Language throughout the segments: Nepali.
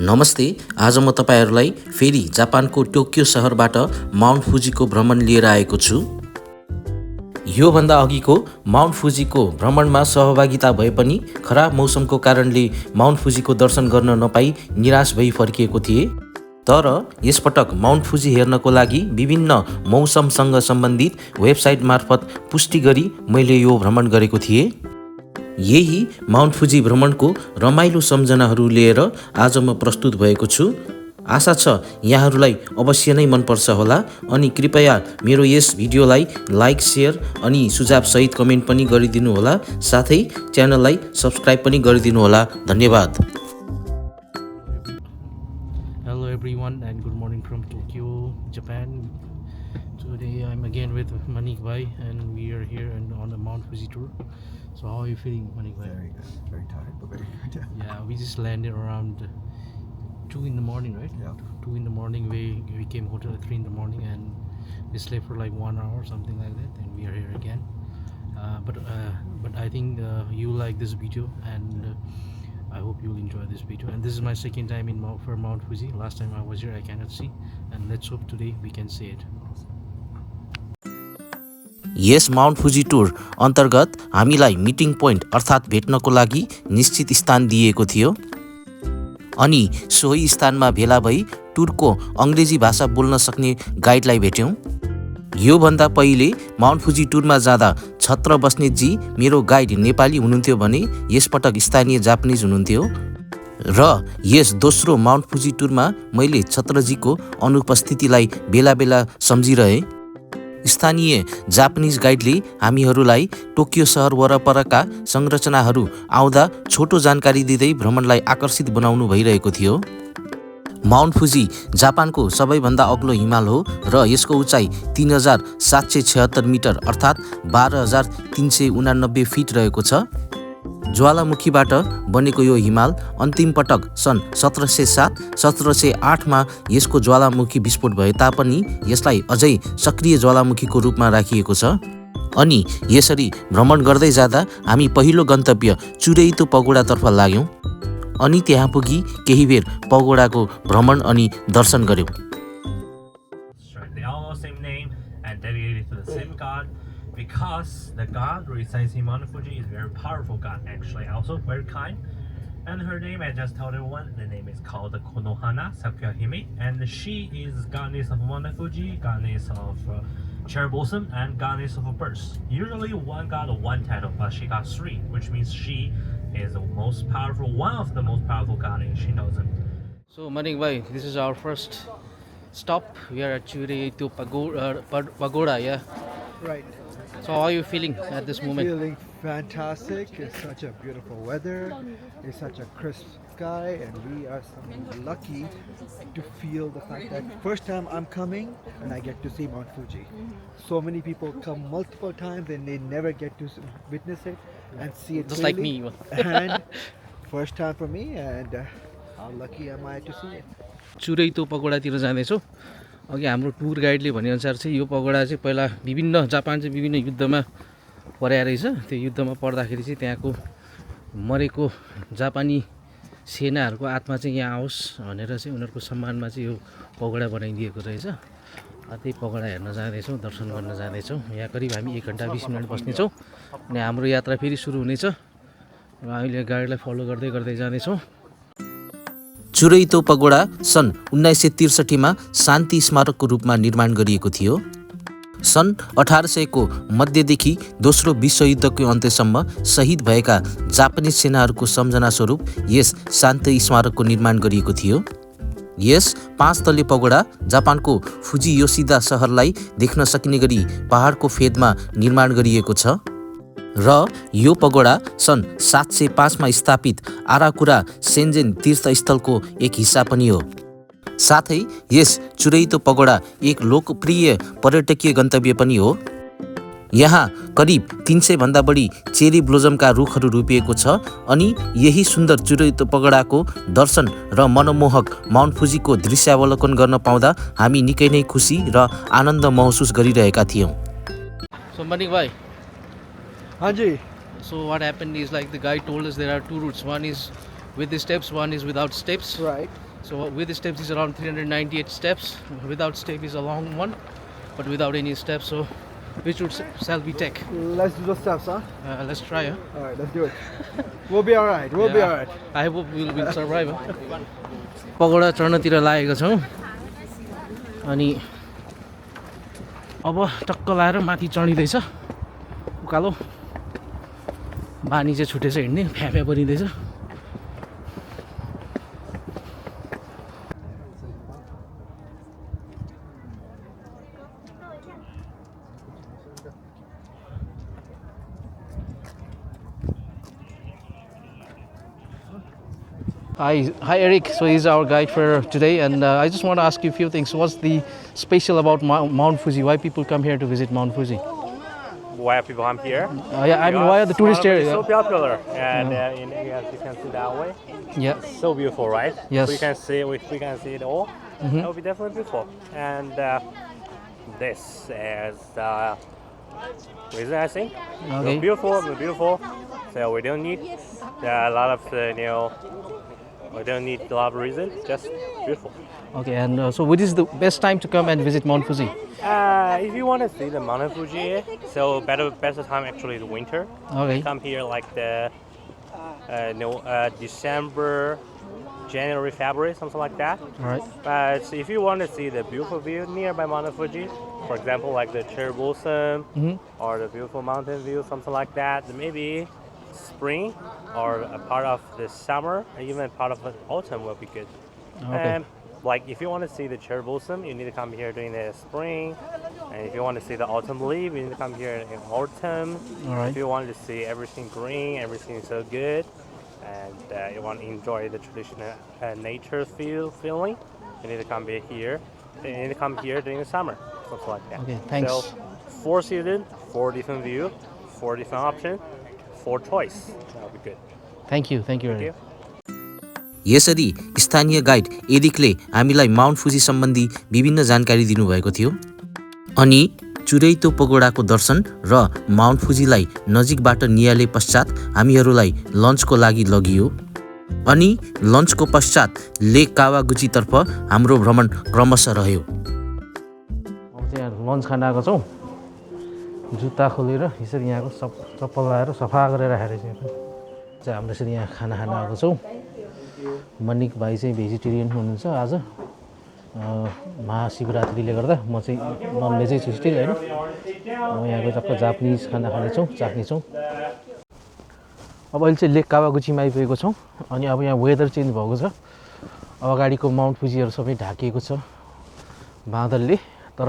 नमस्ते। आज म तपाईहरुलाई फेरि जापानको टोकियो शहरबाट माउन्ट फुजीको भ्रमण लिएर आएको छु। यो भन्दा अघिको माउन्ट फुजीको भ्रमणमा सहभागिता भए पनि खराब मौसमको कारणले माउन्ट फुजीको दर्शन गर्न नपाई निराश भई फर्किएको थिए। तर यसपटक माउन्ट फुजी हेर्नको लागि विभिन्न मौसमसँग सम्बन्धित वेबसाइट मार्फत पुष्टि गरी मैले यो भ्रमण गरेको थिएँ। यही माउन्ट फुजी भ्रमणको रमाइलो सम्झनाहरू लिएर आज म प्रस्तुत भएको छु। आशा छ यहाँहरूलाई अवश्य नै मनपर्छ होला अनि कृपया मेरो यस भिडियोलाई लाइक, सेयर अनि सुझाव सहित कमेन्ट पनि गरिदिनु होला। साथै च्यानललाई सब्स्क्राइब पनि गरिदिनु होला। धन्यवाद। Hello everyone and good morning from Tokyo, Japan. Today I'm again with Manik Bhai and we are here and on a Mount Fuji tour. So how are you feeling, Manik Bhai? Very good. Very tired, but very good. Yeah, we just landed around 2 in the morning, right? Yeah. 2 in the morning. We came hotel at 3 in the morning and we slept for like 1 hour, something like that. And we are here again. But I think you like this video and I hope you'll enjoy this video. And this is my second time in Mount Fuji. Last time I was here, I cannot see. And let's hope today we can see it. Yes Mount फुजी tour अन्तर्गत हामीलाई मिटिङ पोइन्ट अर्थात् भेट्नको लागि निश्चित स्थान दिएको थियो अनि सोही स्थानमा भेला भई टुरको अङ्ग्रेजी भाषा बोल्न सक्ने गाइडलाई भेट्यौं। यो भन्दा पहिले माउन्ट फुजी टुरमा जाँदा छत्र बस्नेतजी मेरो गाइड नेपाली हुनुहुन्थ्यो भने यसपटक स्थानीय जापानिज हुनुहुन्थ्यो र यस दोस्रो माउन्ट फुजी टुरमा मैले छत्रजीको अनुपस्थितिलाई बेला बेला सम्झिरहे। स्थानीय जापानिज गाइडले हामीहरूलाई टोकियो सहर वरपरका संरचनाहरू आउँदा छोटो जानकारी दिँदै भ्रमणलाई आकर्षित बनाउनु भइरहेको थियो। माउन्ट फुजी जापानको सबैभन्दा अग्लो हिमाल हो र यसको उचाइ 3776 मिटर अर्थात् 12389 फिट रहेको छ। ज्वालामुखीबाट बनेको यो हिमाल अन्तिम पटक सन् 1707-1708 मा यसको ज्वालामुखी विस्फोट भए तापनि यसलाई अझै सक्रिय ज्वालामुखीको रूपमा राखिएको छ। अनि यसरी भ्रमण गर्दै जाँदा हामी पहिलो गन्तव्य चुरेइतो पगोडातर्फ लाग्यौं अनि त्यहाँ पुगी केही बेर पगोडाको भ्रमण अनि दर्शन गर्यौं। Because the god who resides in Mount Fuji is a very powerful god, actually, also very kind. And her name, I just told everyone, the name is called Konohana Sakura-hime, and she is goddess of Mount Fuji, goddess of cherry blossom, and goddess of birds. Usually one god or one title, but she got 3, which means she is the most powerful, one of the most powerful goddess. She knows them. So Manik Bhai, this is our first stop. We are at Chureito Pagoda, yeah? Right. So how are you feeling at this moment? Feeling fantastic. It's such a beautiful weather. It's such a crisp sky, and we are so lucky to feel the fact that first time I'm coming and I get to see Mount Fuji. So many people come multiple times and they never get to witness it and see it. Just clearly. like me. And first time for me, and how lucky am I to see it. चुरेइतो पगोडातिर जाँदैछौँ। अघि हाम्रो टुर गाइडले भनेअनुसार चाहिँ यो पगोडा चाहिँ पहिला जापान चाहिँ विभिन्न युद्धमा परेको रहेछ। त्यो युद्धमा पर्दाखेरि चाहिँ त्यहाँको मरेको जापानी सेनाहरूको आत्मा चाहिँ यहाँ आओस् भनेर चाहिँ उनीहरूको सम्मानमा चाहिँ यो पगोडा बनाइदिएको रहेछ। त्यही पगोडा हेर्न जाँदैछौँ, दर्शन गर्न जाँदैछौँ। यहाँ करिब हामी 1 घन्टा 20 मिनट बस्नेछौँ अनि हाम्रो यात्रा फेरि सुरु हुनेछ। अहिले गाडीलाई फलो गर्दै गर्दै जाँदैछौँ। चुरेइतो पगोडा सन् 1963 मा शान्ति स्मारकको रूपमा निर्माण गरिएको थियो। सन् 1800 को मध्यदेखि दोस्रो विश्वयुद्धको अन्त्यसम्म शहीद भएका जापानिज सेनाहरूको सम्झना स्वरूप यस शान्ति स्मारकको निर्माण गरिएको थियो। यस 5 तले पगोडा जापानको फुजी योसिदा शहरलाई देख्न सकिने गरी पहाडको फेदमा निर्माण गरिएको छ र यो पगोडा सन् 705 मा स्थापित आराकुरा सेन्जेन तीर्थस्थलको एक हिस्सा पनि हो। साथै यस चुरेइतो पगोडा एक लोकप्रिय पर्यटकीय गन्तव्य पनि हो। यहाँ करिब 300 भन्दा बढी चेरी ब्लोजमका रुखहरू रोपिएको छ अनि यही सुन्दर चुरेइतो पगोडाको दर्शन र मनमोहक माउन्ट फुजीको दृश्यावलोकन गर्न पाउँदा हामी निकै नै खुसी र आनन्द महसुस गरिरहेका थियौं। So Manik Bhai, Hanji. so what happened is like the guy told us there are 2 routes. One is with the steps, one is without steps. Right. So with the steps is around 398 steps. Without step is a long one, but without any steps. So which route shall we take? Let's do the steps, huh? Let's try. Huh? All right, let's do it. We'll be all right. We'll be all right. I hope we'll survive. Pagoda चढ्नतिर लागेको छौँ अनि अब टक्क लाएर माथि चढिँदैछ उकालो बानी चाहिँ छुटेछ हिँड्ने फ्याफ्या परिँदैछ Hi Eric, so he's our guide for today and I just want to ask you a few things. What's the special about Mount Fuji? Why people come here to visit Mount Fuji? Why people come here? Yeah, I mean, why are the tourist It's area? so popular, and as you can see that way, Yeah, so beautiful, right? Yes. We can see it all. It will be definitely beautiful. And this is the reason I think. Okay. We're beautiful. So we don't need a lot of we don't need a lot of reason. Just beautiful. Okay, and so what is the best time to come and visit Mount Fuji? If you want to see the Mount Fuji, so better time actually is winter. Okay. Come here like the December, January, February, something like that. All right. But if you want to see the beautiful view nearby Mount Fuji, for example, like the cherry blossom or the beautiful mountain view, something like that, then maybe spring or a part of the summer, or even part of the autumn will be good. Okay. Like if you want to see the cherry blossom, you need to come here during the spring. And if you want to see the autumn leaf, you need to come here in autumn. All right. If you want to see everything green, everything so good, and you want to enjoy the traditional nature feeling, you need to come here. You need to come here during the summer, something like that. Okay, thanks. So 4 seasons, 4 different view, 4 different options, 4 choice. That'll be good. Thank you. Thank Eric. you. यसरी स्थानीय गाइड एरिकले हामीलाई माउन्ट फुजी सम्बन्धी विभिन्न जानकारी दिनुभएको थियो अनि चुरेइतो पगोडाको दर्शन र माउन्ट फुजीलाई नजिकबाट नियाले पश्चात हामीहरूलाई लन्चको लागि लगियो अनि लन्चको पश्चात लेक कावागुची तर्फ हाम्रो भ्रमण क्रमशः रह्यो। अब चाहिँ यहाँ लन्च खान आएको छौँ जुत्ता खोलेर यसरी यहाँको चप्पल लगाएर सफा गरेर राखेर चाहिँ हाम्रो यसरी यहाँ खाना खान आएको छौँ। मनिक भाइ चाहिँ भेजिटेरियन हुनुहुन्छ आज महाशिवरात्रिले गर्दा म चाहिँ ननभेजै छु स्टिल हैन। अब यहाँको टक्क जापानिज खाना खानेछौँ चाख्नेछौँ। अब अहिले चाहिँ लेक कावागुचीमा आइपुगेको छौँ अनि अब यहाँ वेदर चेन्ज भएको छ। अब अगाडिको माउन्ट फुजीहरू सबै ढाकिएको छ बादलले, तर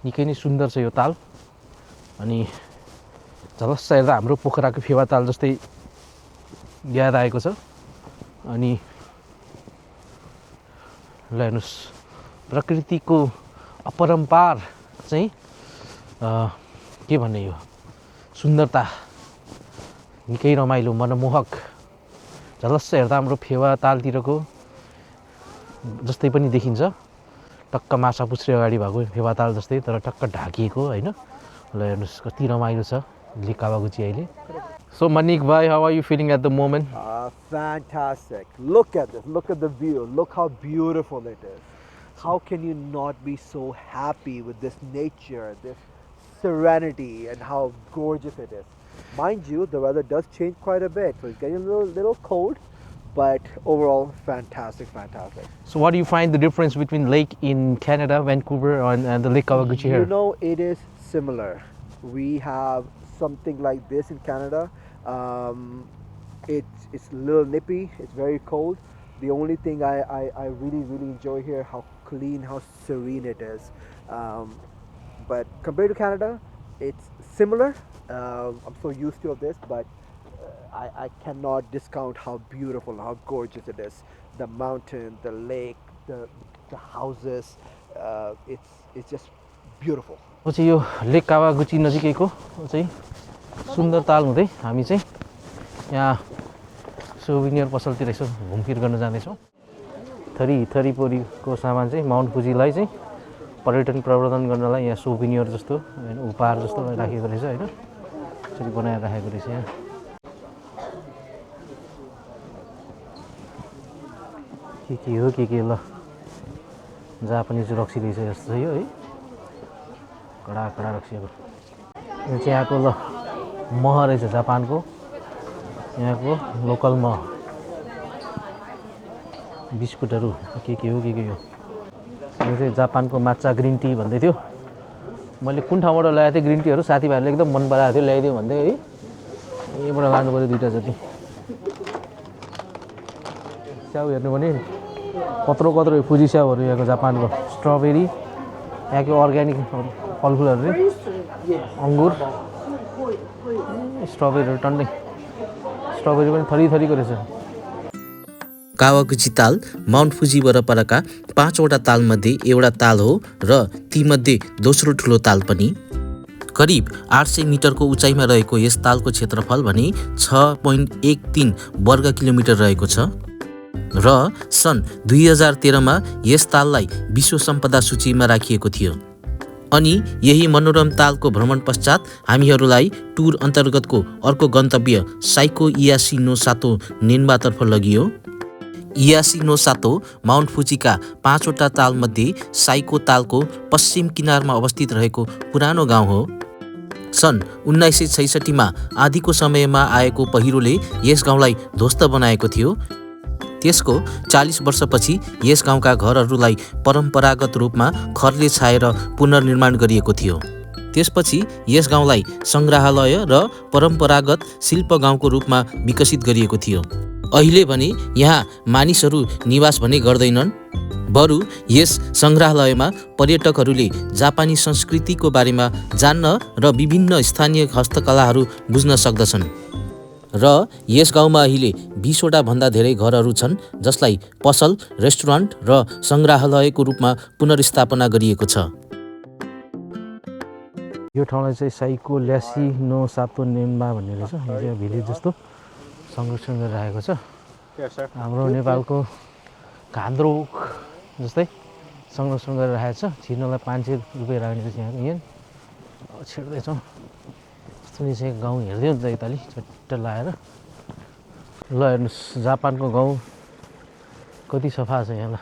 निकै नै सुन्दर छ यो ताल अनि झलस्स हेर्दा हाम्रो पोखराको फेवा ताल जस्तै याद आएको छ। अनि ल हेर्नुहोस् प्रकृतिको अपरम्पार चाहिँ के भन्ने यो सुन्दरता निकै रमाइलो मनमोहक झलस्स हेर्दा हाम्रो फेवा तालतिरको जस्तै पनि देखिन्छ। टक्क माछा पुछ्रे अगाडि भएको फेवा ताल जस्तै तर टक्क ढाकिएको हैन। ल हेर्नुहोस् कति रमाइलो छ लेक कावागुची अहिले। So Manik bhai, how are you feeling at the moment? Fantastic. Look at this. Look at the view. Look how beautiful it is. How can you not be so happy with this nature, this serenity, and how gorgeous it is? Mind you, the weather does change quite a bit. So it's getting a little cold, but overall, fantastic. So what do you find the difference between lake in Canada, Vancouver, and the Lake Kawaguchi here? You know, it is similar. We have something like this in Canada. It's a little nippy, it's very cold. The only thing I really enjoy here, how clean, how serene it is. But compared to Canada, it's similar. I'm so used to this, but I cannot discount how beautiful, how gorgeous it is. The mountain, the lake, the houses, it's just beautiful. चाहिँ यो लेक कावागुची नजिकैको चाहिँ सुन्दर ताल हुँदै हामी चाहिँ यहाँ सोभिनियर पसलतिर यसो घुमफिर गर्न जाँदैछौँ। थरीको सामान चाहिँ माउन्ट फुजीलाई चाहिँ पर्यटन प्रवर्धन गर्नलाई यहाँ सोभिनियर जस्तो हैन उपहार जस्तो राखेको रहेछ हैन। यसरी बनाएर राखेको रहेछ यहाँ। के हो के ल जापानिज रक्सी रहेछ जस्तो छ यो है कडा कडा रक्सीहरू यो चाहिँ यहाँको ल मह रहेछ जापानको यहाँको लोकल मह बिस्कुटहरू के हो के यो चाहिँ जापानको माचा ग्रिन टी भन्दै थियो मैले कुन ठाउँबाट ल्याएको थिएँ ग्रिन टीहरू साथीभाइहरूले एकदम मन पराएको थियो ल्याइदियो भन्दै है यहीँबाट लानु पऱ्यो 2टा जति स्याउ हेर्नु भने कत्रो फुजी स्याउहरू यहाँको जापानको स्ट्रबेरी यहाँको अर्ग्यानिक फलफुलहरू अङ्गुर स्ट्रबेरीहरू टन्नै स्ट्रबेरी पनि थरीको रहेछ कावागुची ताल माउन्ट फुजी वरपरका 5वटा तालमध्ये एउटा ताल हो र तीमध्ये दोस्रो ठुलो ताल पनि करिब 800 मिटरको उचाइमा रहेको यस तालको क्षेत्रफल भने 6.13 वर्ग किलोमिटर रहेको छ र सन् 2013मा यस ताललाई विश्व सम्पदा सूचीमा राखिएको थियो अनि यही मनोरम तालको भ्रमण पश्चात हामीहरूलाई टुर अन्तर्गतको अर्को गन्तव्य साइको इयासी नो सातो नेन्बातर्फ लगियो इयासी नो सातो माउन्ट फुजीका 5वटा तालमध्ये साइको तालको पश्चिम किनारमा अवस्थित रहेको पुरानो गाउँ हो सन् 1966मा आधीको समयमा आएको पहिरोले यस गाउँलाई ध्वस्त बनाएको थियो त्यसको 40 वर्षपछि यस गाउँका घरहरूलाई परम्परागत रूपमा खरले छाएर पुनर्निर्माण गरिएको थियो त्यसपछि यस गाउँलाई सङ्ग्रहालय र परम्परागत शिल्प गाउँको रूपमा विकसित गरिएको थियो अहिले भने यहाँ मानिसहरू निवास भने गर्दैनन् बरु यस सङ्ग्रहालयमा पर्यटकहरूले जापानी संस्कृतिको बारेमा जान्न र विभिन्न स्थानीय हस्तकलाहरू बुझ्न सक्दछन् र यस गाउँमा अहिले 20वटा भन्दा धेरै घरहरू छन् जसलाई पसल रेस्टुरेन्ट र सङ्ग्रहालयको रूपमा पुनर्स्थापना गरिएको छ यो ठाउँलाई चाहिँ साइको ल्यासी नो सातो नेम्बा भन्ने रहेछ यो चाहिँ भिलेज जस्तो संरक्षण गरेर राखेको छ हाम्रो नेपालको घान्द्रोक जस्तै संरक्षण गरेर राखेको छ छिर्नलाई 500 रुपियाँ लाग्ने रहेछ यहाँको यहाँ छिर्दैछौँ यस्तो नि चाहिँ गाउँ हेर्दै हुन्छ यताली चट्ट लाएर ल हेर्नुहोस् जापानको गाउँ कति सफा छ यहाँ ल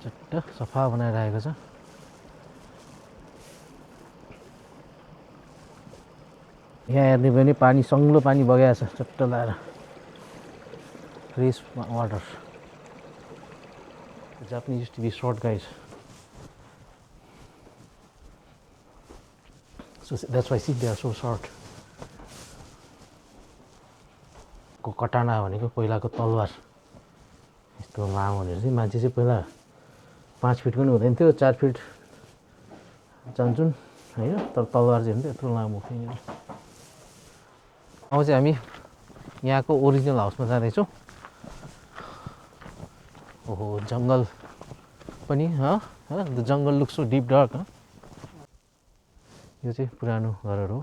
चट्ट सफा बनाएर राखेको छ यहाँ हेर्ने भने पानी सङ्लो पानी बगाएको छ चट्ट लाएर fresh water Japanese used to be short guys so that's why see they are so short को कटाना भनेको पहिलाको तलवार यस्तो लामो भनेर चाहिँ मान्छे चाहिँ पहिला 5 फिटको पनि हुँदैन थियो 4 फिट जान्छन् हैन तर तलवार चाहिँ हुन्थ्यो यत्रो लामो थियो अब चाहिँ हामी यहाँको ओरिजिनल हाउसमा जाँदैछौँ ओहो जङ्गल पनि the jungle looks so deep dark यो चाहिँ पुरानो घरहरू हो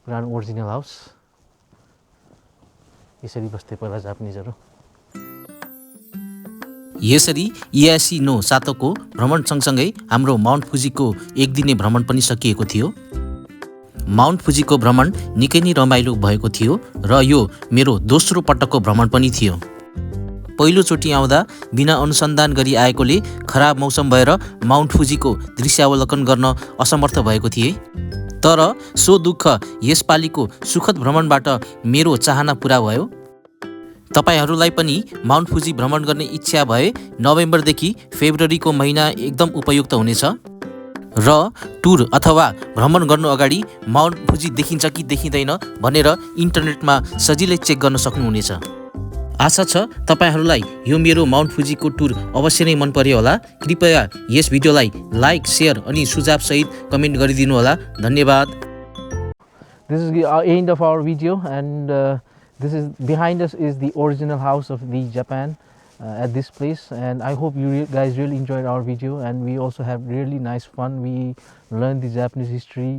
पुरानो ओरिजिनल हाउस यसरी बस्थे पहिला जापानिजहरू यसरी इयासी नो सातोको भ्रमण सँगसँगै हाम्रो माउन्ट फुजीको एक दिने भ्रमण पनि सकिएको थियो माउन्ट फुजीको भ्रमण निकै नै रमाइलो भएको थियो र यो मेरो दोस्रो पटकको भ्रमण पनि थियो पहिलोचोटि आउँदा बिना अनुसन्धान गरी आएकोले खराब मौसम भएर माउन्ट फुजीको दृश्यावलोकन गर्न असमर्थ भएको थिए तर सो दुःख यसपालिको सुखद भ्रमणबाट मेरो चाहना पुरा भयो तपाईहरूलाई पनि माउन्ट फुजी भ्रमण गर्ने इच्छा भए नोभेम्बरदेखि फेब्रुअरीको महिना एकदम उपयुक्त हुनेछ र टुर अथवा भ्रमण गर्नु अगाडि माउन्ट फुजी देखिन्छ कि देखिँदैन भनेर इन्टरनेटमा सजिलै चेक गर्न सक्नुहुनेछ आशा छ तपाईहरूलाई यो मेरो माउन्ट फुजीको टुर अवश्य नै मन पर्यो होला कृपया यस भिडियोलाई लाइक शेयर अनि सुझाव सहित कमेन्ट गरिदिनु होला धन्यवाद This is the end of our video and this is behind us is the original house of the Japan at this place and I hope you guys really enjoyed our video and we also have really nice fun we learned the Japanese history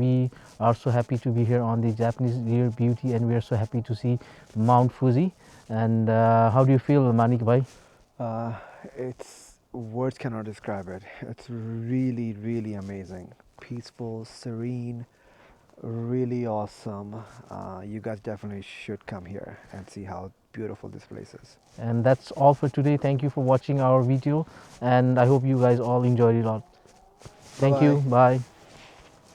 we are so happy to be here on the Japanese rare beauty and we are so happy to see Mount Fuji and how do you feel Manik bhai It's words cannot describe it. It's really amazing, peaceful, serene, really awesome. You guys definitely should come here and see how beautiful this place is. And that's all for today. Thank you for watching our video, and I hope you guys all enjoyed it a lot. Thank you. Bye-bye. Bye.